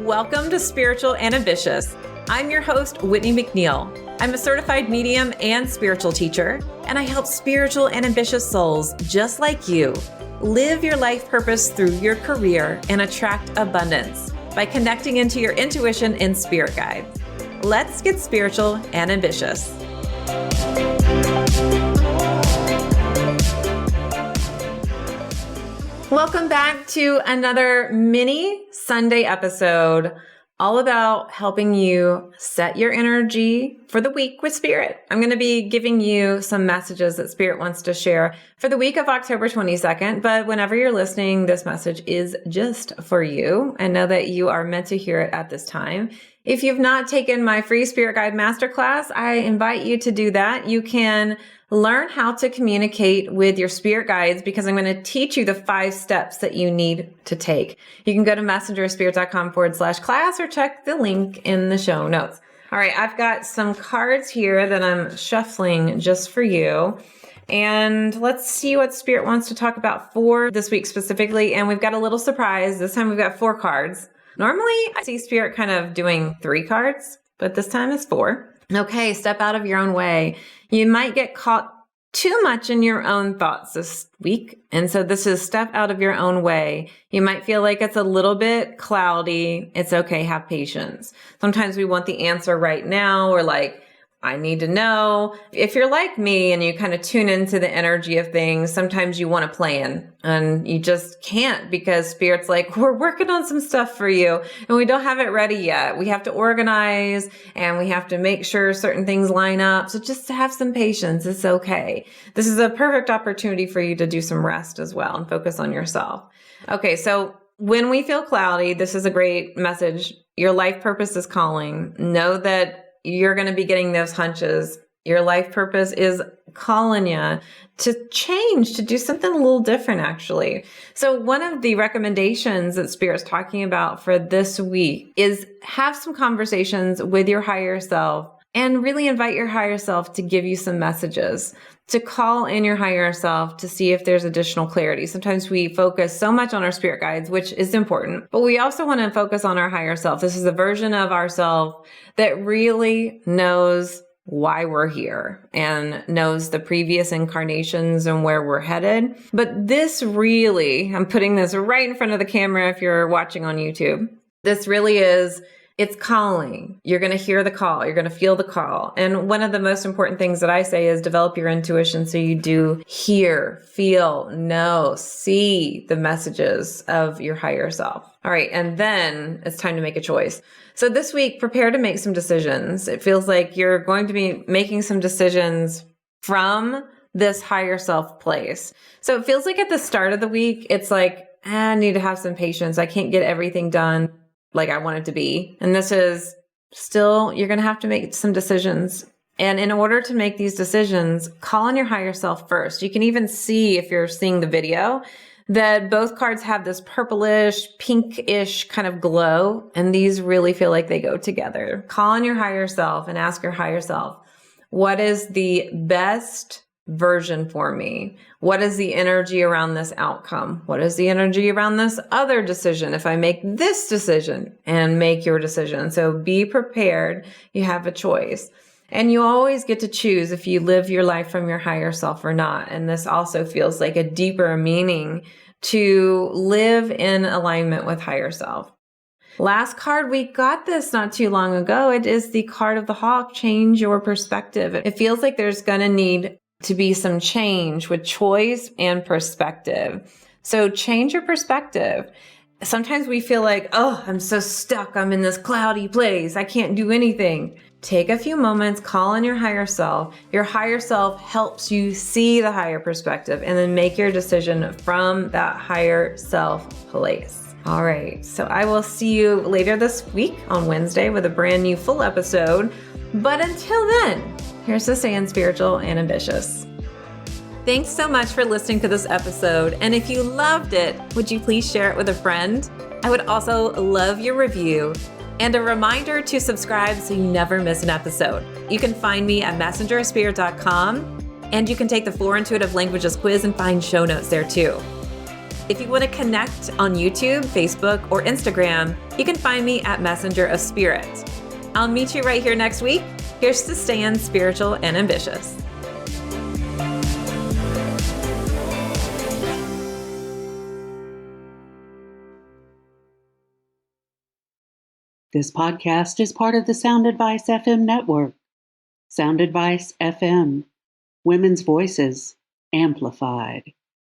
Welcome to Spiritual and Ambitious. I'm your host, Whitney McNeil. I'm a certified medium and spiritual teacher, and I help spiritual and ambitious souls just like you live your life purpose through your career and attract abundance by connecting into your intuition and spirit guides. Let's get spiritual and ambitious. Welcome back to another mini Sunday episode all about helping you set your energy for the week with Spirit. I'm going to be giving you some messages that Spirit wants to share for the week of October 22nd, but whenever you're listening, this message is just for you, and know that you are meant to hear it at this time. If you've not taken my free Spirit Guide Masterclass, I invite you to do that. You can learn how to communicate with your spirit guides because I'm going to teach you the 5 steps that you need to take. You can go to messengerspirit.com/class or check the link in the show notes. All right, I've got some cards here that I'm shuffling just for you. And let's see what Spirit wants to talk about for this week specifically. And we've got a little surprise. This time we've got 4 cards. Normally I see Spirit kind of doing 3 cards, but this time it's 4. Okay, step out of your own way. You might get caught too much in your own thoughts this week. And so this is step out of your own way. You might feel like it's a little bit cloudy. It's okay. Have patience. Sometimes we want the answer right now. Or like, I need to know. If you're like me and you kind of tune into the energy of things, sometimes you want to plan and you just can't because Spirit's like, we're working on some stuff for you and we don't have it ready yet. We have to organize and we have to make sure certain things line up. So just to have some patience, it's okay. This is a perfect opportunity for you to do some rest as well and focus on yourself. Okay, so when we feel cloudy, this is a great message. Your life purpose is calling. Know that you're going to be getting those hunches. Your life purpose is calling you to change, to do something a little different, actually. So one of the recommendations that Spirit's talking about for this week is have some conversations with your higher self and really invite your higher self to give you some messages, to call in your higher self to see if there's additional clarity. Sometimes we focus so much on our spirit guides, which is important, but we also want to focus on our higher self. This is a version of ourself that really knows why we're here and knows the previous incarnations and where we're headed. But this really, I'm putting this right in front of the camera if you're watching on YouTube. This really is, it's calling. You're going to hear the call. You're going to feel the call. And one of the most important things that I say is develop your intuition so you do hear, feel, know, see the messages of your higher self. All right. And then it's time to make a choice. So this week, prepare to make some decisions. It feels like you're going to be making some decisions from this higher self place. So it feels like at the start of the week, it's like, I need to have some patience. I can't get everything done like I want it to be. And this is still, you're going to have to make some decisions. And in order to make these decisions, call on your higher self first. You can even see, if you're seeing the video, that both cards have this purplish, pinkish kind of glow. And these really feel like they go together. Call on your higher self and ask your higher self, what is the best version for me? What is the energy around this outcome? What is the energy around this other decision? If I make this decision and make your decision. So be prepared. You have a choice. And you always get to choose if you live your life from your higher self or not. And this also feels like a deeper meaning to live in alignment with higher self. Last card, we got this not too long ago. It is the card of the hawk. Change your perspective. It feels like there's going to need to be some change with choice and perspective. So change your perspective. Sometimes we feel like, oh, I'm so stuck. I'm in this cloudy place. I can't do anything. Take a few moments, call on your higher self. Your higher self helps you see the higher perspective and then make your decision from that higher self place. All right. So I will see you later this week on Wednesday with a brand new full episode. But until then, here's to staying spiritual and ambitious. Thanks so much for listening to this episode. And if you loved it, would you please share it with a friend? I would also love your review and a reminder to subscribe so you never miss an episode. You can find me at messengerspirit.com, and you can take the 4 Intuitive Languages quiz and find show notes there too. If you want to connect on YouTube, Facebook, or Instagram, you can find me at Messenger of Spirit. I'll meet you right here next week. Here's to staying spiritual and ambitious. This podcast is part of the Sound Advice FM network. Sound Advice FM, women's voices amplified.